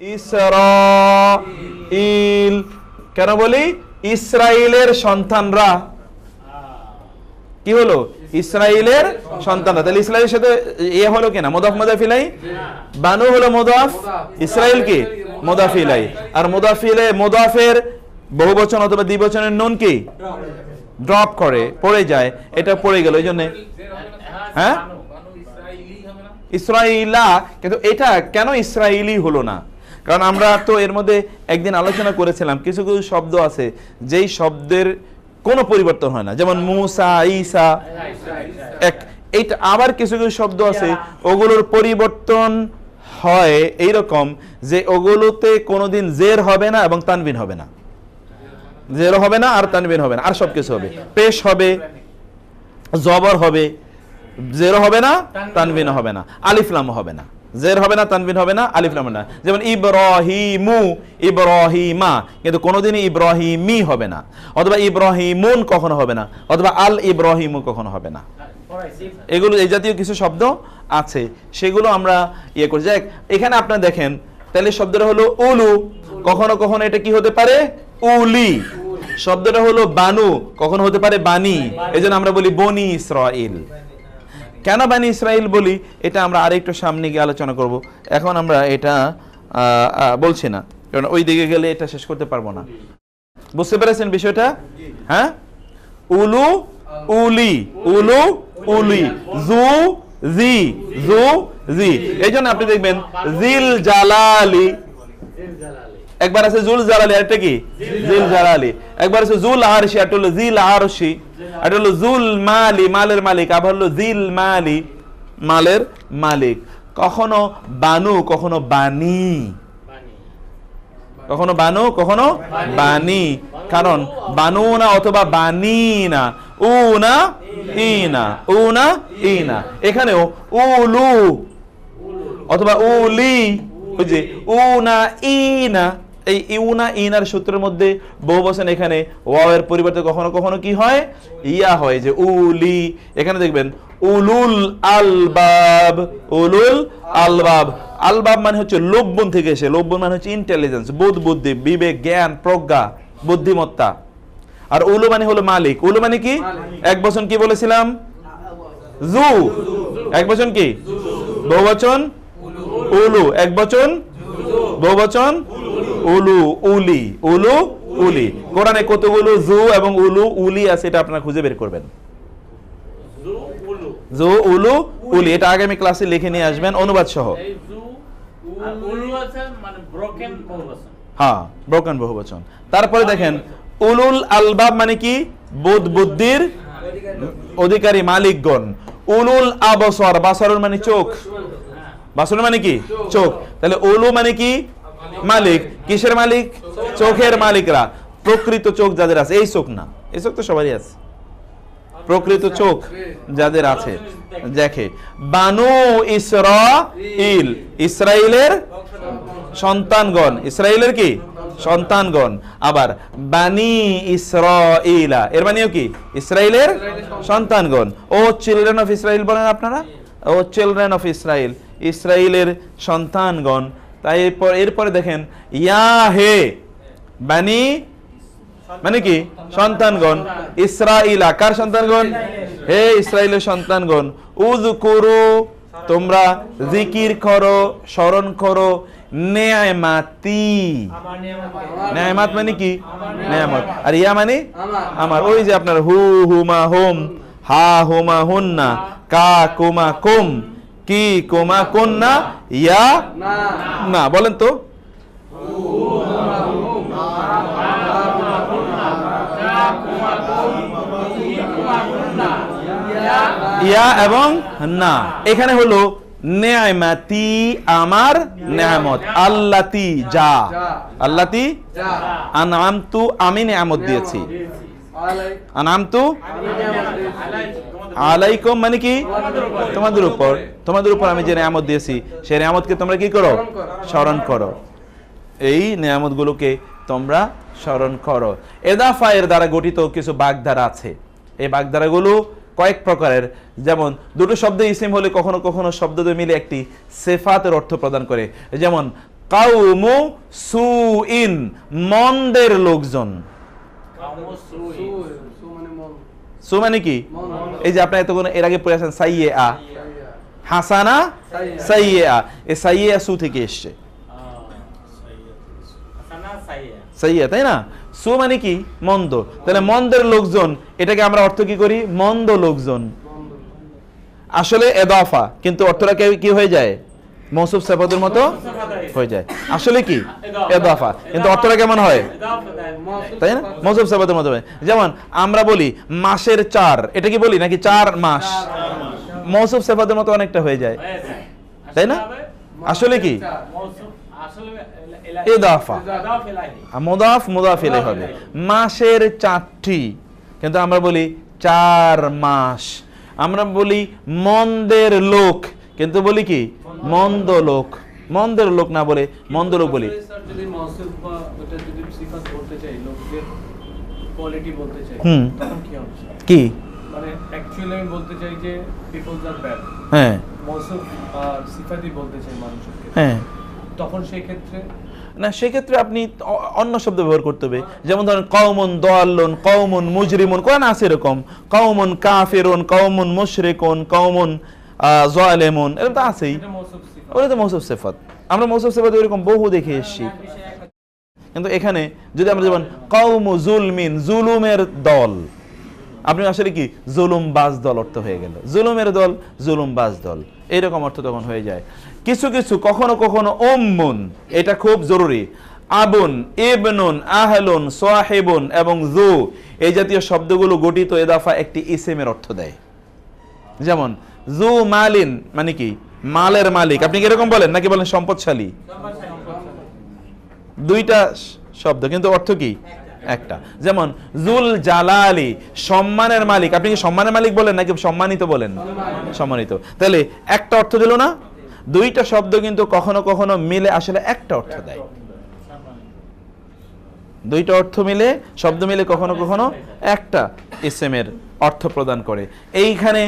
ইসরাঈল। কেন বলি? ইসরাইলের সন্তানরা। কি হলো? ইসরাইলের সন্তানরা। তাহলে ইসরাইলের সাথে ইয়ে হলো কিনা? মুদাফ মুদাফ ইলাই। বানু হলো মুদাফ, ইসরাইল কি মুদাফ ইলাই। আর মুদাফ ইলাই মুদাফের বহুবচন অথবা দ্বিবচনের নুন কি ড্রপ করে, পড়ে যায়, এটা পড়ে গেল। এই জন্য হ্যাঁ ইসরাইলা, কিন্তু এটা কেন ইসরাইলি হলো না? কারণ আমরা তো এর মধ্যে একদিন আলোচনা করেছিলাম কিছু কিছু শব্দ আছে যেই শব্দের কোনো পরিবর্তন হয় না, যেমন মুসা, ঈসা, এইটা। আবার কিছু কিছু শব্দ আছে ওগুলোর পরিবর্তন হয় এইরকম যে ওগুলোতে কোনোদিন জের হবে না এবং তানবিন হবে না, জের হবে না আর তানবিন হবে না, আর সবকিছু হবে। পেশ হবে, জবর হবে, জের হবে না, তানবিন হবে না, আলিফ লাম হবে না, জের হবে না, তানবিন হবে না, আলিফ লাম না। যেমন ইব্রাহিমু, ইব্রাহিমা, কিন্তু কোনোদিনই ইব্রাহিমি হবে না, অথবা ইব্রাহিমুন কখনো হবে না, অথবা আল ইব্রাহিমু কখনো হবে না। এগুলো এই জাতীয় কিছু শব্দ আছে, সেগুলো আমরা ইয়ে করি। যাক, এখানে আপনারা দেখেন তাহলে শব্দটা হলো উলু, কখনো কখনো এটা কি হতে পারে? উলি। শব্দটা হলো বানু, কখনো হতে পারে বানি, এজন্য আমরা বলি বনি ইসরাইল। কেন বানি ইসরাইল বলি এটা আমরা আরেকটু সামনে গিয়ে আলোচনা করব, এখন আমরা এটা বলছি না, কারণ ওই দিকে গেলে এটা শেষ করতে পারবো না। বুঝতে পেরেছেন বিষয়টা? হ্যাঁ, উলু উলি, উলু উলি, জু জি, জু জি। এই জন্য আপনি দেখবেন জিল জালালি, একবার আছে জুল জালালি, আরেকটা কি জিল জালালি। একবার আছে জুল আরশি, আর হলো জিল আরশি, আর হলো জুল মালি, মালের মালিক, আবার হলো জিল মালি, মালের মালিক। কখনো বানু, কখনো বানি, কখনো বানু, কখনো বানি। কারণ বানু না অথবা বানি না, উ না ই না, উ না ই না। এখানেও উলু অথবা উলি, ওই যে উ না ই না, এই ইউনা ইনার সূত্রের মধ্যে বহুবচন এখানে ওয়াওয়ের পরিবর্তে কখনো কখনো কি হয়? ইয়া হয়, যে উলি। এখানে দেখবেন উলুল আলবাব, উলুল আলবাব। আলবাব মানে হচ্ছে লব্বন থেকে এসে, লব্বন মানে হচ্ছে ইন্টেলিজেন্স, বোধ, বুদ্ধি, বিবেক, জ্ঞান, প্রজ্ঞা, বুদ্ধিমত্তা। আর উলু মানে হলো মালিক। উলু মানে কি? এক বচন কি বলেছিলাম? জু। এক বচন কি? বহুবচন উলু, এক বচন বহুবচন উলু উলি, উলু উলি। কোরআনে কতগুলো জু এবং উলু উলি আছে এটা আপনারা খুঁজে বের করবেন। জু উলু উলি, এটা আগামী ক্লাসে লিখে নিয়ে আসবেন অনুবাদ সহ। হ্যাঁ, ব্রোকেন বহুবচন। তারপরে দেখেন উলুল আলবাব মানে কি? বোধ বুদ্ধির অধিকারী, মালিকগণ। উলুল আবসর, বাসর মানে চোখ, বাসর মানে কি? চোখ। তাহলে উলু মানে কি? মালিক। কিসের মালিক? চোখের মালিকরা। প্রকৃত চোখ যাদের আছে, এই চোখ না, এই চোখ তো সবারই আছে, প্রকৃত চোখ যাদের আছে দেখে। বানু ইসরাঈল, ইসরাইলের সন্তানগণ, ইসরাইলের কি? সন্তানগণ। আবার বানি ইসরাঈলা, এর মানেও কি? ইসরাইলের সন্তানগণ। ও চিলড্রেন অফ ইসরাইল বলেন আপনারা, ও চিলড্রেন অফ ইসরাইল, ইসরাইলের সন্তানগণ। তাই এরপরে দেখেন ইয়া হে, বানি মানে কি? সন্তানগণ। ইসরাঈলা, কার সন্তানগণ? হে ইসরাইলের সন্তানগণ। উযকুরু, তোমরা জিকির করো, স্মরণ করো, নেয়ামাতি, নেয়ামাত মানে কি? নেয়ামত। আর ইয়া মানে আমার। ওই যে আপনার হু হুমা হুম, হা হুমা হুন্না, কা কুমা কুম, কি কুমা কুন্না, ইয়া না। বলেন তো, ইয়া এবং না। এখানে হলো নেয়ামাতি, আমার নেয়ামত, আল্লাতি যা, আল্লাতি আনআমতু, আমি নেয়ামত দিয়েছি, আনআমতু আলাইকুম মানে কি? তোমাদের উপর, তোমাদের উপর আমি যে নেয়ামত দিয়েছি সেই নেয়ামতকে তোমরা কি করো? স্মরণ করো। এই নেয়ামতগুলোকে তোমরা স্মরণ করো। এদাফা এর দ্বারা গঠিত কিছু বাগধারা আছে। এই বাগধারাগুলো কয়েক প্রকারের। যেমন দুটো শব্দ ইসিম হলে কখনো কখনো শব্দ মিলে একটি সিফাতের অর্থ প্রদান করে। যেমন কাউমু সুইন, মন্দের লোকজন। সু মানে কি? এই যে আপনি এতক্ষণ এর আগে পড়ে আছেন সাইয়্যা, হাসানা সাইয়্যা, এই সাইয়্যা সু থেকে এসেছে, সাইয়্যা, তাই না? সু মানে কি? মন্দ। তাহলে মন্দের লোকজন, এটাকে আমরা অর্থ কি করি? মন্দ লোকজন। আসলে এদাফা, কিন্তু অর্থটা কি হয়ে যায়? মৌসুফ সিফাতের মতো হয়ে যায়। আসলে কি? এদাফা, কিন্তু অর্থটা কেমন হয়? তাই না? মৌসুফ সিফাতের মতো হয়। যেমন আমরা বলি মাসের 4, এটা কি বলি নাকি 4 মাস? মৌসুফ সিফাতের মতো অনেকটা হয়ে যায়, তাই না? আসলে কি? ইদাফা, মুদাফ মুদাফ ইলাইহি হবে। মাসের 4টি, কিন্তু আমরা বলি 4 মাস। আমরা বলি মন্দের লোক, কিন্তু বলি কি? মন্দ লোক। মন্দের লোক না বলে মন্দ লোক বলি। যদি মাউসুফ বা ওটা যদি সিফাত বলতে চাই, লোকদের কোয়ালিটি বলতে চাই, তখন কি হবে? কি মানে অ্যাকচুয়ালি আমি বলতে চাই যে পিপলস আর ব্যাড, হ্যাঁ, মাউসুফ আর সিফাতই বলতে চাই মানুষের, হ্যাঁ, তখন সেই ক্ষেত্রে না, সেক্ষেত্রে আপনি অন্য শব্দ ব্যবহার করতে হবে। যেমন ধরেন কওমুন দাল্লুন, কওমুন মুজরিমুন, কোরআন আছে এরকম। কওমুন কাফিরুন, কওমুন মুশরিকুন, কওমুন যালিমুন, এরকম তো আছেই। ওটা তো মৌসুফ সিফাত। আমরা মৌসুফ সিফাত এরকম বহু দেখে এসেছি। কিন্তু এখানে যদি আমরা যেমন কওমু জুলমিন, জুলুমের দল, আপনি আসলে কি? জুলুমবাজ দল অর্থ হয়ে গেল। জুলুমের দল, জুলুমবাজ দল, এইরকম অর্থ তখন হয়ে যায়। কিছু কিছু কখনো কখনো উম্মুন, এটা খুব জরুরি। আবুন, ইবনুন, আহলুন, সাহিবুন এবং যু, এই জাতীয় শব্দগুলো গঠিত এদাফা একটি ইসেমের অর্থ দেয়। যেমন যু মালিন মানে কি? মালের মালিক। আপনি কি এরকম বলেন নাকি বলেন সম্পদশালী? দুইটা শব্দ, কিন্তু অর্থ কি? একটা। যেমন জুল জালালি, সম্মানের মালিক। আপনি কি সম্মানের মালিক বলেন নাকি সম্মানিত বলেন? সম্মানিত। তাহলে একটা অর্থ দিল না? দুইটা শব্দ কিন্তু কখনো কখনো মিলে আসলে একটা অর্থ দেয়। দুইটা অর্থ মিলে, শব্দ মিলে কখনো কখনো একটা ইসেমের অর্থ প্রদান করে। এইখানে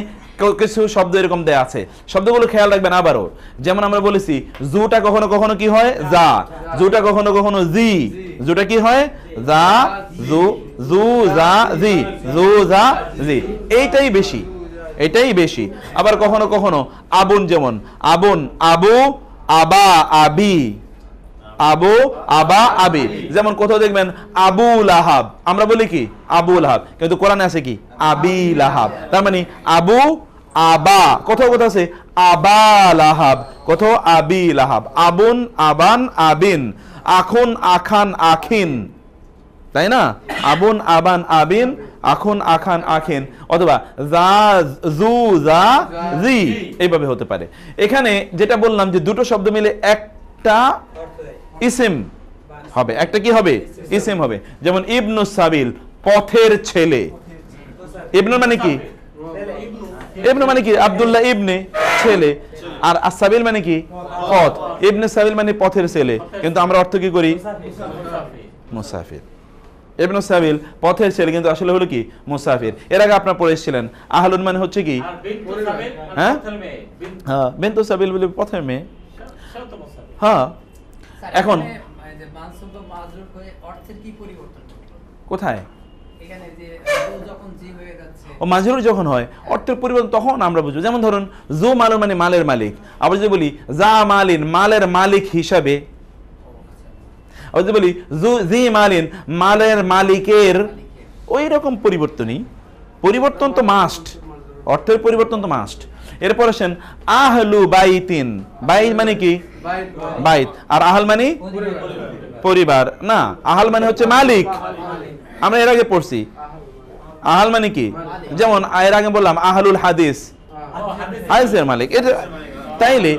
কিছু শব্দ এরকম দেয়া আছে, শব্দগুলো খেয়াল রাখবেন আবারও। যেমন আমরা বলেছি জুটা কখনো কখনো কি হয়? যা। জুটা কখনো কখনো জি। জুটা কি হয়? যা, জু, জু, যা, জি, জু, যা, জি। এইটাই বেশি, এটাই বেশি। আবার কখনো কখনো আবুন, যেমন আবুন, আবু, আবা, আবি, আবু, আবা, আবি। যেমন কোথাও দেখবেন আবু লাহাব, আমরা বলি কি? আবু লাহাব, কিন্তু কোরআনে আছে কি? আবি লাহাব। তার মানে আবু, আবা, কোথাও কোথাও আছে আবা লাহাব, কোথাও আবি লাহাব। আবুন, আবান, আবিন, আখুন, আখান, আখিন, তাই না? আবুন, আবান, আবিন, আখুন, আখান, আখিন, অথবা যা, জু, যা, জি, এইভাবে হতে পারে। এখানে যেটা বললাম যে দুটো শব্দ মিলে একটা ইসিম হবে, একটা কি হবে? ইসিম হবে। যেমন ইবনু সাবিল, পথের ছেলে। ইবনু মানে কি? ইবনু মানে কি? আব্দুল্লাহ ইবনে, ছেলে। আর আসাবিল মানে কি? পথ। ইবনে সাবিল মানে পথের ছেলে, কিন্তু আমরা অর্থ কি করি? মুসাফির। ইবনু সাবিল পথের ছেলে, কিন্তু আসলে হলো কি? মুসাফির। এর আগে আপনারা পড়ে এসেছিলেন আহলুন মানে হচ্ছে কি? হ্যাঁ, বিনতু সাবিল বলে পথের মেয়ে। হ্যাঁ, এখন কোথায়? ও মাজরুর যখন হয় অর্থের পরিবর্তন, তখন আমরা বুঝবো। যেমন ধরুন জু মালুন মানে মালের মালিক। আবার যদি বলি যা মালিন, মালের মালিক হিসাবে। আবার যদি বলি জি মালিন, মালের মালিকের, ওই রকম পরিবর্তনই। পরিবর্তন তো মাস্ট, অর্থের পরিবর্তন তো মাস্ট। এরপর আসেন আহলু বাইতিন, বাইত মানে কি? বাইত। আর আহল মানে পরিবার না, আহল মানে হচ্ছে মালিক। আমরা এর আগে পড়ছি আহল মানে কি? যেমন এর আগে বললাম আহলুল হাদিস, হাদিসের মালিক। এটা তাইলে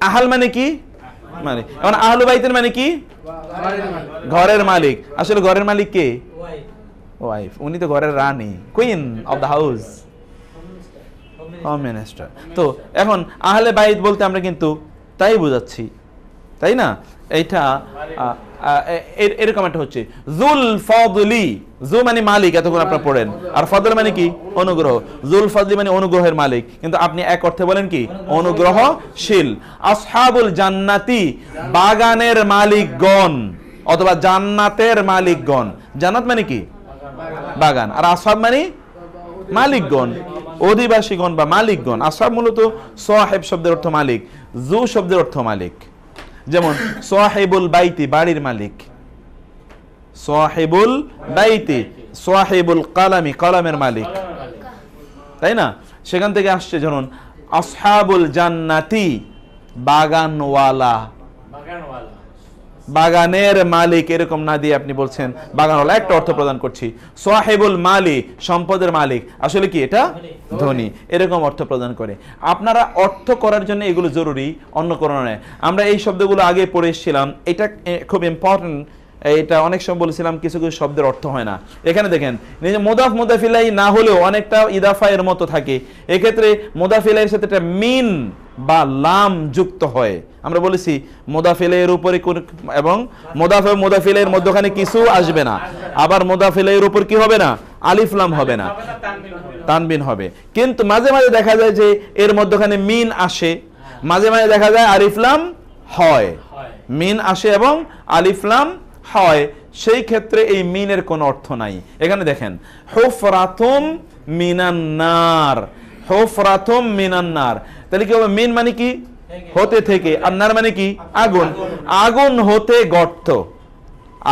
আহল মানে কি? মানে এখন আহলু বাইতের মানে কি? ঘরের মালিক। আসলে ঘরের মালিক কে? ওয়াইফ। উনি তো ঘরের রানী, queen of the house, home minister. তো এখন আহলে বাইত বলতে আমরা কিন্তু তাই বোঝাচ্ছি, তাই না? এইটা এরকম একটা হচ্ছে জুল ফদলি, জু মানে মালিক, এতক্ষণ আপনারা পড়েন, আর ফদল মানে কি অনুগ্রহ। জুল ফদলি মানে অনুগ্রহের মালিক, কিন্তু আপনি এক অর্থে বলেন কি অনুগ্রহশীল। আসহাবুল জান্নাতি বাগানের মালিকগণ অথবা জান্নাতের মালিকগণ। জান্নাত মানে কি বাগান, আর আসহাব মানে মালিকগণ, অধিবাসীগণ বা মালিকগণ। আসহাব মূলত সাহেব শব্দের অর্থ মালিক, জু শব্দের অর্থ মালিক। যেমন সাহেবুল বাইতি বাড়ির মালিক, সাহেবুল বাইতি, সাহেবুল কালামি কলমের মালিক, তাই না? সেখান থেকে আসছে ধরুন আসহাবুল জান্নাতি বাগানওয়ালা, বাগানের মালিক, এরকম না দিয়ে আপনি বলছেন বাগানওয়ালা, একটা অর্থ প্রদান করছি। সাহেবুল মালি সম্পদের মালিক, আসলে কি এটা ধনী, এরকম অর্থ প্রদান করে। আপনারা অর্থ করার জন্য এগুলো জরুরি, অন্য কোনো নয়। আমরা এই শব্দগুলো আগে পড়ে এসেছিলাম, এটা খুব ইম্পর্টেন্ট। এটা অনেক সময় বলেছিলাম কিছু কিছু শব্দের অর্থ হয় না। এখানে দেখেন মুদাফ মুদাফ ইলাইহি না হলেও অনেকটা ইদাফা এর মতো থাকে। এক্ষেত্রে মুদাফ ইলাইহির সাথে একটা মিন বা লাম যুক্ত হয়। আমরা বলেছি মুদাফ ইলাইহির উপরে এবং মুদাফ ও মুদাফ ইলাইহির মধ্যখানে কিছু আসবে না, আবার মুদাফ ইলাইহির উপর কি হবে না, আলিফ লাম হবে না, তানবিন হবে। কিন্তু মাঝে মাঝে দেখা যায় যে এর মধ্যখানে মিন আসে, মাঝে মাঝে দেখা যায় আলিফ লাম হয়, মিন আসে এবং আলিফ লাম হয়। সেই ক্ষেত্রে এই মিনের কোনো অর্থ নাই। এখানে দেখেন হুফরাতুম মিনান নার, হুফরাতুম মিনান নার, তাহলে কি হবে? মিন মানে কি হতে থেকে, আর নার মানে কি আগুন, আগুন হতে গর্ত,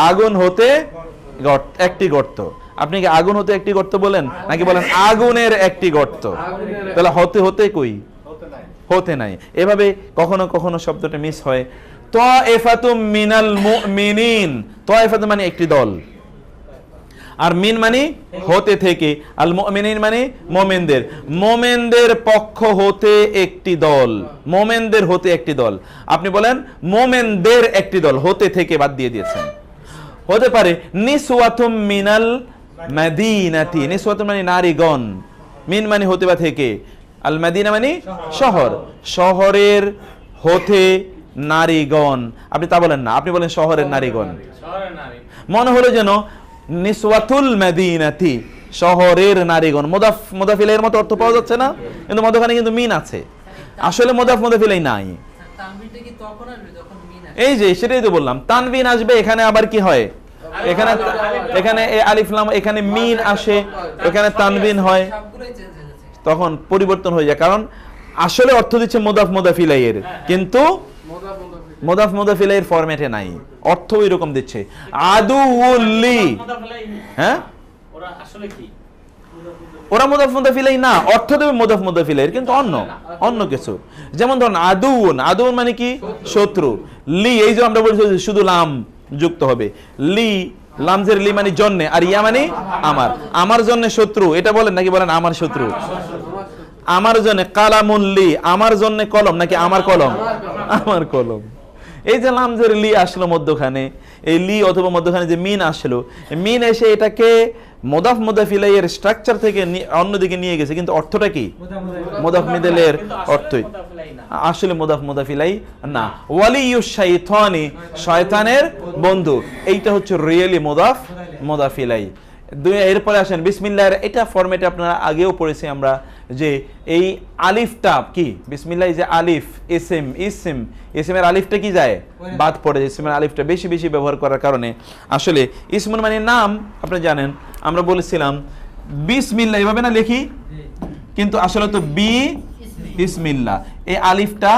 আগুন হতে একটি গর্ত। আপনি কি আগুন হতে একটি গর্ত বলেন নাকি বলেন আগুনের একটি গর্ত? তাহলে হতে হতে কই হতে নাই। এভাবে কখনো কখনো শব্দটা মিস হয়। তায়েফাতুম মিনাল মুমিনিন, তায়েফাতুম মানে একটি দল, আর মিন মানে হতে থেকে, আল মুমিনিন মানে মুমিনদের, মুমিনদের পক্ষ হতে একটি দল, মুমিনদের হতে একটি দল। আপনি বলেন মুমিনদের একটি দল, হতে থেকে বাদ দিয়ে দিয়েছেন। হতে পারে নিসওয়াতুম মিনাল মাদিনাতি, নিসওয়াতুম মানে নারীগণ, মিন মানে হতে বা থেকে, আল মাদিনা মানে শহর, শহরের হতে নারীগণ। আপনি তা বলেন না, আপনি বলেন শহরের নারীগণ। মনে হলো যেন নিসওয়াতুল মাদিনাতি, শহরের নারীগণ। মুদাফ মুদাফ ইলাইহির মতো অর্থ পাওয়া যাচ্ছে না, কিন্তু মধ্যখানে কিন্তু মিন আছে। আসলে মুদাফ মুদাফ ইলাইহি নাই। এই যে সেটাই তো বললাম, তানবিন আসবে। এখানে আবার কি হয়, এখানে এখানে আলিফ লাম, এখানে মিন আসে, এখানে তানবিন হয়, তখন পরিবর্তন হয়ে যায়। কারণ আসলে অর্থ দিচ্ছে মুদাফ মুদাফ ইলাইহির, কিন্তু মুদাফ মুদাফ ইলাইহির ফরম্যাটে নাই, অর্থ ওই রকম দিচ্ছে। আদুউল্লি, হ্যাঁ ওরা আসলে কি, ওরা মুদাফ মুদাফ ইলাইহি না, অর্থ দেবে মুদাফ মুদাফ ইলাইহির, কিন্তু অন্য কিছু। যেমন ধরুন আদুউন, আদুউন মানে কি শত্রু। লি, এই যে আমরা বলছি শুধু লাম যুক্ত হবে, লি, লামজের লি মানে জন্য, আর ইয়া মানে আমার, আমার জন্য শত্রু, এটা বলেন নাকি বলেন আমার শত্রু, আমার জন্য। কালামুন লি, আমার জন্য কলম, নাকি আমার কলম, আমার কলম। এই যে লামজের লি আসলো মধ্যখানে, এই লি অথবা মধ্যখানে যে মিন আসলো, মিন এসে এটাকে মুদাফ মুদাফ ইলাইহির স্ট্রাকচার থেকে অন্যদিকে নিয়ে গেছে, কিন্তু অর্থটা কি মুদাফ মিদলের অর্থই আসলে মুদাফ মুদাফ ইলাইহি না। ওয়ালিয়ুশ শাইতানি, শয়তানের বন্ধু, এইটা হচ্ছে রিয়েলি মুদাফ মুদাফ ইলাইহি। এরপরে আসেন বিসমিল্লাহ, এটা ফরম্যাটে আপনারা আগেও পড়েছি আমরা, যে এই আলিফটা কি বিসমিল্লাহ, যে আলিফ ইসমের আলিফটা কি যায় বাদ পড়ে যায়। ইসমের আলিফটা বেশি বেশি ব্যবহার করার কারণে আসলে ইসমুন মানে নাম, আপনি জানেন আমরা বলেছিলাম বিসমিল্লাহ এভাবে না লিখি, কিন্তু আসলে তো বিসমিল্লাহ, এই আলিফটা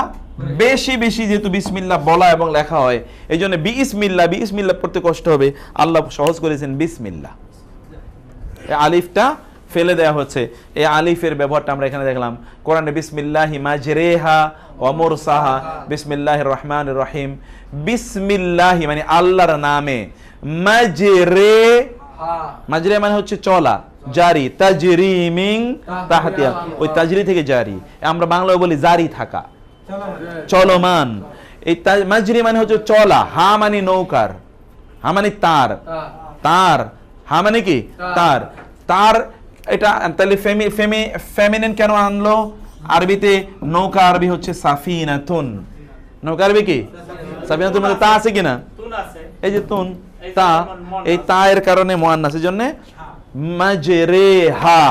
বেশি বেশি যেহেতু বিসমিল্লাহ বলা এবং লেখা হয়, এই জন্য বিসমিল্লাহ পড়তে কষ্ট হবে, আল্লাহ সহজ করেছেন বিসমিল্লাহ। আলিফটা ফেলে দেয়া হচ্ছে। এই আলিফের ব্যবহারটা আমরা এখানে দেখলাম কোরআনে, বিসমিল্লাহি মাজরেহা ওয়া মুরসাহা, বিসমিল্লাহির রহমানির রহিম। বিসমিল্লাহি মানে আল্লাহর নামে, মাজরে মানে হচ্ছে চলা, জারি, তাজরি মিন তাহতিহা, ওই তাজরি থেকে জারি, আমরা বাংলায় বলি জারি থাকা, চলমান। এই মাজরি মানে হচ্ছে চলা, হা মানে নৌকার, হা মানে তার, হা মানে কি তার, এটা তাহলে ফেমিনিন কেন আনলো? আরবিতে নৌকা আরবি হচ্ছে সাফিনাতুন, নৌকা আরবি কি সাফিনাতুন, তা আছে কিনা? এই যে তুন তা, এই তা এর কারণে মুয়ান্নাস, এই জন্য মাজরেহা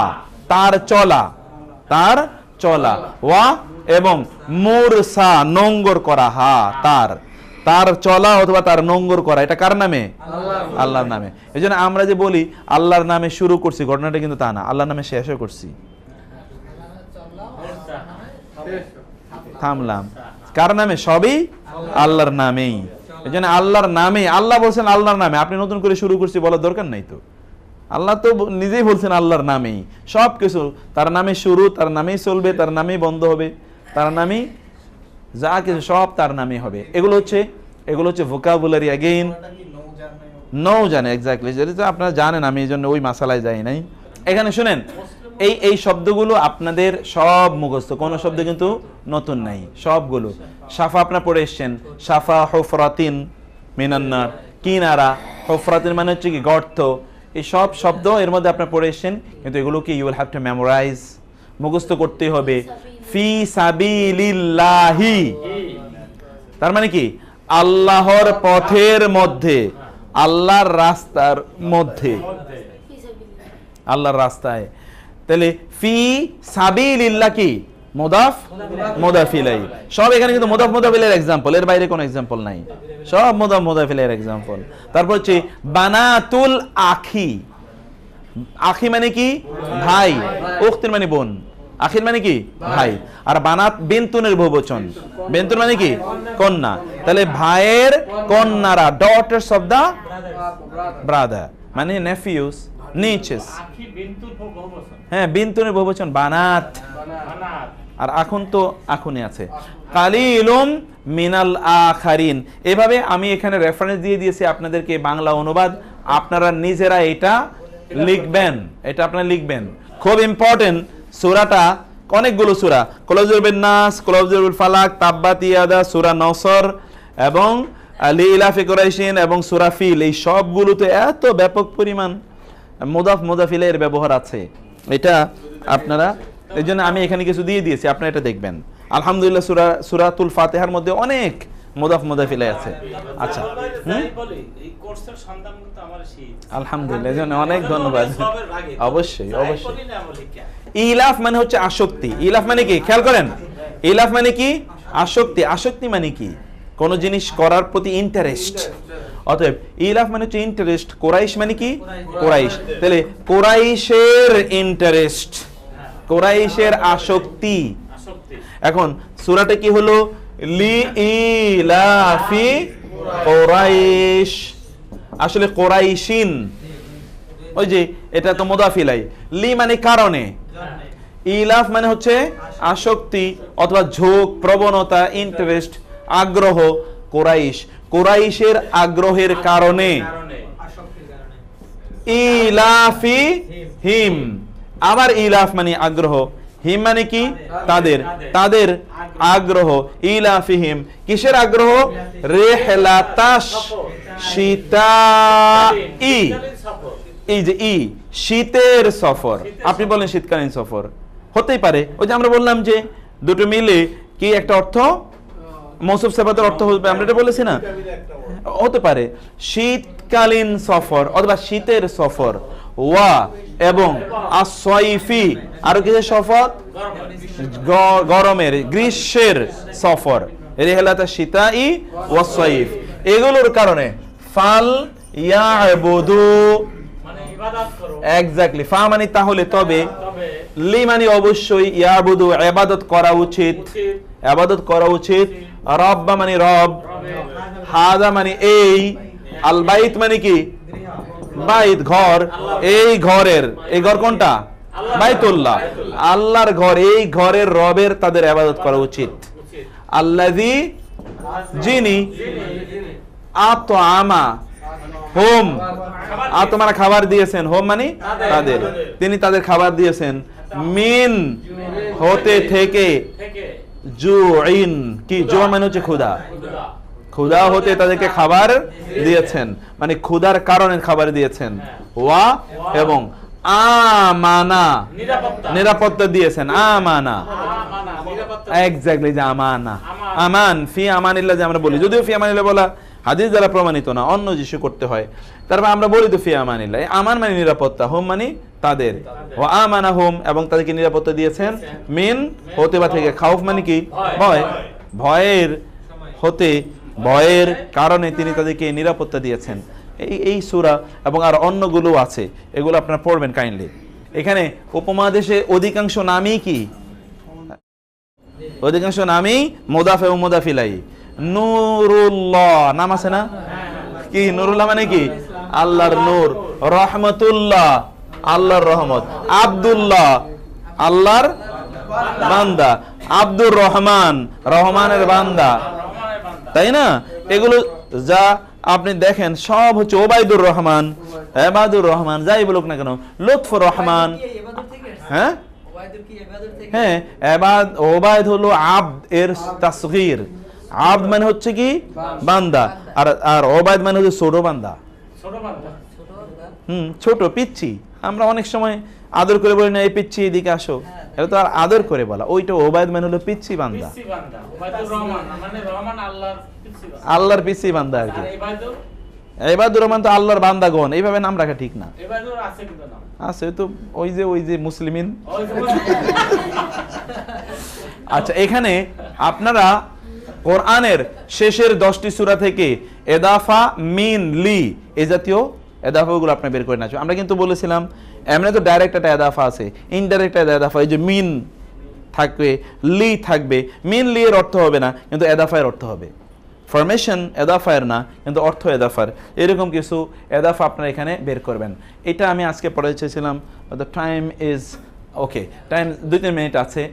তার চলা, তার চলা, ওয়া এবং মুরসা নোঙ্গর করা, হা তার, তার চলা অথবা তার নোঙ্গর করা, এটা কার নামে? আল্লাহর নামে। এই জন্য আমরা যে বলি আল্লাহর নামে শুরু করছি, ঘটনাটা কিন্তু তা না, আল্লাহর নামে শেষও করছি, থামলাম। কার নামে? সবই আল্লাহর নামেই। এই জন্য আল্লাহর নামে, আল্লাহ বলছেন আল্লাহর নামে, আপনি নতুন করে শুরু করছি বলার দরকার নাই তো। আল্লাহ তো নিজেই বলছেন আল্লাহর নামেই, সব কিছু তার নামে শুরু, তার নামেই চলবে, তার নামেই বন্ধ হবে, তার নামেই যা কিছু সব তার নামে হবে। এগুলো হচ্ছে ভোকাবুলারি। অ্যাগেইন নৌজানে, এক্স্যাক্টলি, যেটা আপনারা জানেন, আমি এই জন্য ওই মাসালায় যাই নাই। এখানে শুনেন, এই শব্দগুলো আপনাদের সব মুখস্থ, কোনো শব্দ কিন্তু নতুন নাই, সবগুলো। সাফা আপনারা পড়ে এসছেন, সাফা হুফরাতিন মিনান্নার, কিনারা, হুফরাতিন মানে হচ্ছে কি গর্ত, এই সব শব্দ এর মধ্যে আপনারা পড়ে এসছেন, কিন্তু এগুলোকে you will have to memorize, মুখস্থ করতে হবে। ফি সাবিলিল্লাহি, তার মানে কি আল্লাহর পথের মধ্যে, আল্লাহর রাস্তার মধ্যে, আল্লাহর রাস্তায়। তাহলে ফি সাবিলিল্লাহ কি মুদাফ মুদাফ ইলাইহি, সব এখানে কিন্তু মুদাফ মুদাফ ইলাইহির एग्जांपल, এর বাইরে কোনো एग्जांपल নাই, সব মুদাফ মুদাফ ইলাইহির एग्जांपल। তারপর হচ্ছে বানাতুল আখি, আখি মানে কি ভাই, উখতির মানে বোন, আখির মানে কি ভাই, আর বানাত বিনতুনের বহুবচন, বিনতুন মানে কি কন্যা, তাহলে ভাইয়ের কন্যারা, ডটার্স অফ দা ব্রাদার, মানে নেফিউস, নিচেস। হ্যাঁ, বিনতুনের বহুবচন বানাত, আর এখন তো এখনই আছে। কালিলুম মিনাল আখারিন, এভাবে আমি এখানে রেফারেন্স দিয়ে দিয়েছি আপনাদেরকে, বাংলা অনুবাদ আপনারা নিজেরা এটা লিখবেন, এটা আপনারা লিখবেন, খুব ইম্পর্টেন্ট। সূরাটা অনেকগুলো সূরা, কুলাউযুল বিন্নাস, কুলাউযুল ফালাক, তাব্বাত ইয়াদা, সূরা নসর এবং লিইলাফি কুরাইশিন এবং সূরা ফিল, এই সবগুলোতে এত ব্যাপক পরিমাণ মুদাফ মুদাফ ইলাইহির ব্যবহার আছে, এটা আপনারা, এই জন্য আমি এখানে কিছু দিয়ে দিয়েছি, আপনারা এটা দেখবেন। আলহামদুলিল্লাহ সূরাতুল ফাতিহার মধ্যে অনেক মুদাফ মুদাফ ইলাইহি আছে। আচ্ছা, এই কোর্সের সন্ধান কিন্তু আমার সেই, আলহামদুলিল্লাহ, এজন্য অনেক ধন্যবাদ। অবশ্যই অবশ্যই। ইলাফ মানে হচ্ছে আসক্তি, ইলাফ মানে কি খেয়াল করেন, ইলাফ মানে কি আসক্তি, আসক্তি মানে কি কোন জিনিস করার প্রতি ইন্টারেস্ট, অতএব ইলাফ মানে হচ্ছে ইন্টারেস্ট। কুরাইশ মানে কি কুরাইশ, তাহলে কুরাইশের ইন্টারেস্ট, কুরাইশের আসক্তি। এখন সূরাটা কি হলো? লিইলাফি কুরাইশ, আসলে কুরাইশিন, ওই যে এটা তো মুদাফ ইলাইহি, লি মানে কারণে, ইলাফ মানে হচ্ছে আসক্তি অথবা ঝোঁক, প্রবণতা, ইন্টারেস্ট, আগ্রহ। কুরাইশ, কুরাইশের আগ্রহের কারণে, ইলাফি হিম, আবার ইলাফ মানে আগ্রহ, হিম মানে কি তাদের, তাদের আগ্রহ, ইলাফিহিম, কিসের আগ্রহ? রিহলাতাশ শীতাই, এই যে ই শীতের সফর, আপনি বলেন শীতকালীন সফর হতেই পারে, ওই যে আমরা বললাম যে দুটো মিলে কি একটা অর্থ, মৌসুফ সিফাতের অর্থ হবে, আমরা এটা বলেছি না, হতে পারে শীতকালীন সফর অথবা শীতের সফর, ওয়া এবং আসয়ফি, আরো কিছু সফর গরমের, গ্রীষ্মের সফর, রিহলাতা শীতাই ওয়া সাইফ, এগুলোর কারণে ফাল ইয়াবুদু, মানে ইবাদত করো, এক্স্যাক্টলি, ফা মানে তাহলে, তবে, লি মানে অবশ্যই, ইয়াবুদু ইবাদত করা উচিত, ইবাদত করা উচিত, রব্বা মানে রব, হাদা মানে এই, আল বাইত মানে কি বাইত ঘর, এই ঘরের, এই ঘর কোনটা? বাইতুল্লাহ, আল্লাহর ঘর, এই ঘরের রবের তাদের ইবাদত করা উচিত। আল্লাযী, যিনি, আতআমা হোম, আতমারা খাবার দিয়েছেন, হোম মানে তাদের, তিনি তাদের খাবার দিয়েছেন, মিন হতে থেকে, জুইন কি জু মানে হচ্ছে ক্ষুধা, ক্ষুধা হতে তাদেরকে খাবার দিয়েছেন, মানে ক্ষুধার কারণে খাবার দিয়েছেন, ওয়া এবং আমানা নিরাপত্তা দিয়েছেন, আমানা, এক্স্যাক্টলি, যে আমানা, আমান, ফি আমানিল্লাহ যে আমরা বলি, যদিও ফি আমানিল্লাহ বলা হাদিস দ্বারা প্রমাণিত না, অন্য যিশু করতে হয়। তারপর আমরা বলি তো ফি আমানিল্লাহ, আমান মানে নিরাপত্তা, হুম মানে তাদের, ওয়া আমানাহুম এবং তাদেরকে নিরাপত্তা দিয়েছেন, মিন হতে বা থেকে, খাউফ মানে কি ভয়, ভয়ের হতে, ভয়ের কারণে তিনি তাদেরকে নিরাপত্তা দিয়েছেন। এই সূরা এবং আর অন্যগুলো আছে, এগুলো আপনারা পড়বেন কাইন্ডলি। এখানে উপমহাদেশে অধিকাংশ নামই কি, অধিকাংশ নামই মুদাফ এবং মুদাফ ইলাইহি। নূরুল্লাহ নাম আছে না, কি নূরুল্লাহ মানে কি আল্লাহর নূর, রহমতুল্লাহ আল্লাহর রহমত, আব্দুল্লাহ আল্লাহর বান্দা, আব্দুর রহমান রহমানের বান্দা, তাই না? এগুলো যা আপনি দেখেন সব হচ্ছে ওবায়দুর রহমান, এবাদুর রহমান, যাই বলুক না কেন, লুৎফুর রহমান। হ্যাঁ হ্যাঁ, এবাদ, ওবায়দ হলো আবদ এর তাসগীর, আবদ মানে হচ্ছে কি বান্দা, আর ওবায়দ মানে হচ্ছে ছোট বান্দা, ছোট পিচ্ছি। আমরা অনেক সময় আদর করে বলি না, এই পিচ্ছি এদিকে আসো, এটা তো আর আদর করে বলা, ওইটা ওবায়দ মানে হলো পিচ্ছি বান্দা, আল্লাহর পিচ্ছি বান্দা আর কি। ইবাদুর রহমান তো আল্লাহর বান্দাগণ, এইভাবে নাম রাখা ঠিক না। আছে তো ওই যে মুসলিমিন। আচ্ছা, এখানে আপনারা কোরআনের শেষের 10টি সূরা থেকে এদাফা, মিন, লি এই জাতীয় এদাফাগুলো আপনি বের করে নিয়েছেন। আমরা কিন্তু বলেছিলাম এমনি তো ডাইরেক্ট একটা এদাফা আছে, ইনডাইরেক্ট একটা এদাফা, এই যে মিন থাকবে, লি থাকবে। মিন লি এর অর্থ হবে না, কিন্তু এদাফায়ের অর্থ হবে। ফরমেশন এদাফায়ের না, কিন্তু অর্থ এদাফার। এরকম কিছু এদাফা আপনারা এখানে বের করবেন। এটা আমি আজকে পড়াতে চেয়েছিলাম। The time is okay, time 2-3 minute আছে।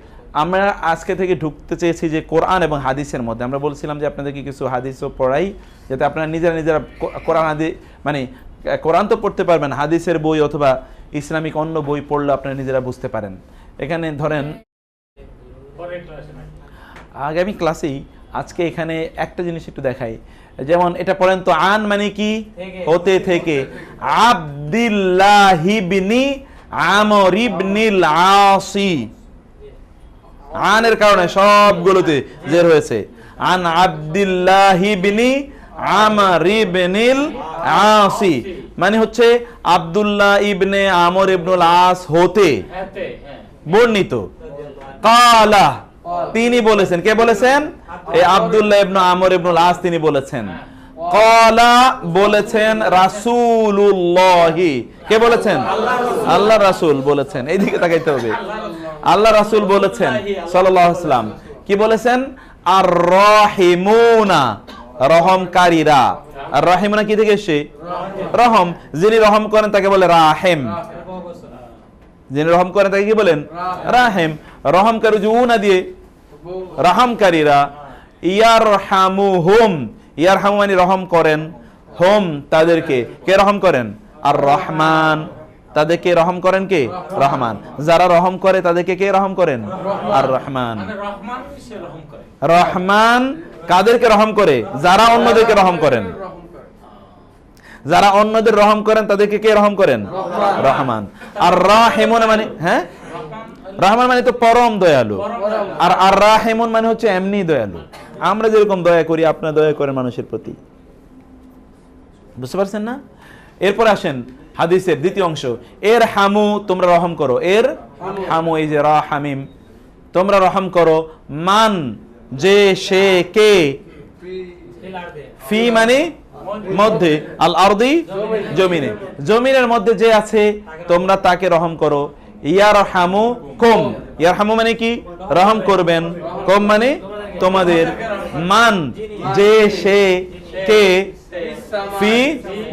আমরা আজকে থেকে ঢুকতে চেয়েছি যে কোরআন এবং হাদিসের মধ্যে। আমরা বলছিলাম যে আপনাদেরকে কিছু হাদিসও পড়াই, যাতে আপনারা নিজেরা কোরআন হাদিস, মানে কোরআন তো পড়তে পারবেন, হাদিসের বই অথবা ইসলামিক অন্য বই পড়লে আপনারা নিজেরা বুঝতে পারেন। এখানে ধরেন আগামী ক্লাসেই আজকে এখানে একটা জিনিস একটু দেখাই, যেমন এটা পড়েন তো, আন মানে কি হতে থেকে, আব্দুল্লাহ ইবনি আমর ইবনিল আসি, আনের কারণে সবগুলোতে জের হয়েছে। আন আব্দুল্লাহ ইবনি আমর ইবনিল আসি মানে হচ্ছে আব্দুল্লাহ ইবনে আমর ইবনুল আস হতে বর্ণিত। কালা তিনি বলেছেন, কে বলেছেন? এই আব্দুল্লাহ ইবনে আমর ইবনুল আস তিনি বলেছেন। কালা বলেছেন রাসূলুল্লাহ, কে বলেছেন? আল্লাহ রাসূল বলেছেন। এইদিকে তাকাইতে হবে, আল্লাহ রাসূল বলেছেন সাল্লাল্লাহু আলাইহি ওয়াসাল্লাম। কি বলেছেন? আর রাহিমুনা রহমকারীরা। আর রাহিমুনা কি থেকে এসেছে? রহম, যিনি রহম করেন তাকে বলে রাহিম, যিনি রহম করেন তাকে কি বলেন? রাহিম। রহমকারী জুনা দিয়ে রহমকারীরা। ইয়ারহামুহুম, ইয়ারহামু মানে রহম করেন, হুম তাদেরকে, কে রহম করেন? আর রহমান, তাদেরকে রহম করেন কে? রহমান। যারা রহম করে তাদেরকে কে রহম করেন? আর রহমান। রহমান কাদেরকে রহম করে? যারা অন্যদেরকে রহম করেন, যারা অন্যদের রহম করেন তাদেরকে কে রহম করেন? রহমান। আর রাহিমুন মানে, হ্যাঁ রহমান মানে তো পরম দয়ালু, আর আর রাহিমুন মানে হচ্ছে এমনি দয়ালু। আমরা যেরকম দয়া করি আপনারা দয়া করেন মানুষের প্রতি, বুঝতে পারছেন না? এরপর আসেন হাদিসের দ্বিতীয় অংশ, এর হামু তোমরা রহম করো, এর হামু এই যে রা হামিম, তোমরা রহম করো, মান যে সে কে, ফি মানে মধ্যে, আল আরদি জমিনে, জমিনের মধ্যে যে আছে তোমরা তাকে রহম করো। ইয়ারহামু কুম, ইয়ারহামু মানে কি? রহম করবেন, কুম মানে তোমাদের, মান যে সে কে, ফি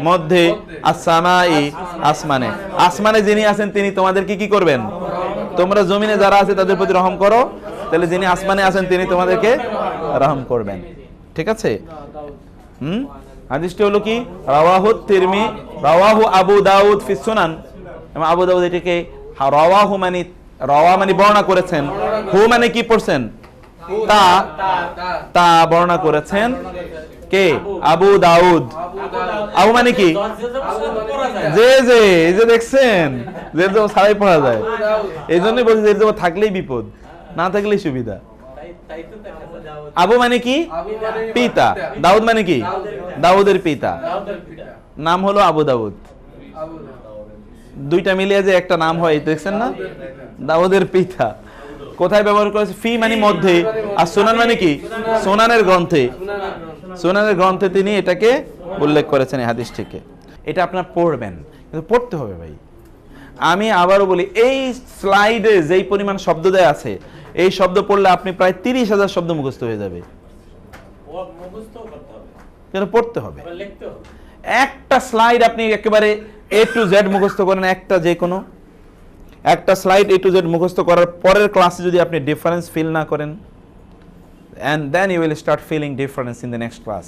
মধ্যে, আসমাই আসমানে, আসমানে যিনি আছেন তিনি তোমাদেরকে কি করবেন? তোমরা জমিনে যারা আছে তাদের প্রতি রহম করো, তাহলে যিনি আসমানে আছেন তিনি তোমাদেরকে রহম করবেন। ঠিক আছে? হাদিসটি হলো কি? রাওয়াহু তিরমিজি, রাওয়াহু আবু দাউদ ফি সুনান। এবং আবু দাউদ এটাকে রাওয়াহু মানে, রাওয়া মানে বর্ণনা করেছেন, হু মানে কি পড়ছেন? তা, তা বর্ণনা করেছেন কে? আবু দাউদ। আবু মানে কি? যে যে, এই যে দেখছেন যে ছাড়াই পড়া যায়, এই জন্যই বলছি যে থাকলেই বিপদ, না থাকলেই সুবিধা। আবু মানে কি? পিতা। দাউদ মানে কি? দাউদের পিতা। নাম হলো আবু দাউদ। দুইটা মিলিয়ে যে একটা নাম হয় দেখছেন না? দাউদের পিতা। কোথায় ব্যবহার করেছে? ফি মানে মধ্যে, আর সুনান মানে কি? সুনানের গ্রন্থে। সুনানের গ্রন্থে তিনি এটাকে উল্লেখ করেছেন এই হাদিসটিকে। এটা আপনার পড়বেন, কিন্তু পড়তে হবে ভাই। আমি আবারও বলি, এই স্লাইডে যেই পরিমাণ শব্দ দেয়া আছে, এই শব্দ পড়লে আপনি প্রায় 30,000 শব্দ মুখস্থ হয়ে যাবে। কিন্তু পড়তে হবে। একটা স্লাইড আপনি একেবারে A to Z মুখস্থ করেন, একটা স্লাইড A to Z মুখস্থ করার পরের ক্লাসে যদি আপনি ডিফারেন্স ফিল না করেন, and then you will start feeling difference in the next class.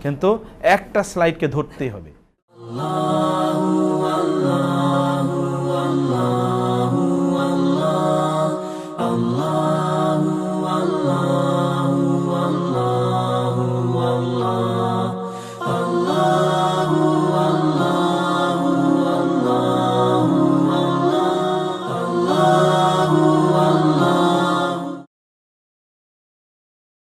কিন্তু একটা স্লাইডকে ধরতেই হবে।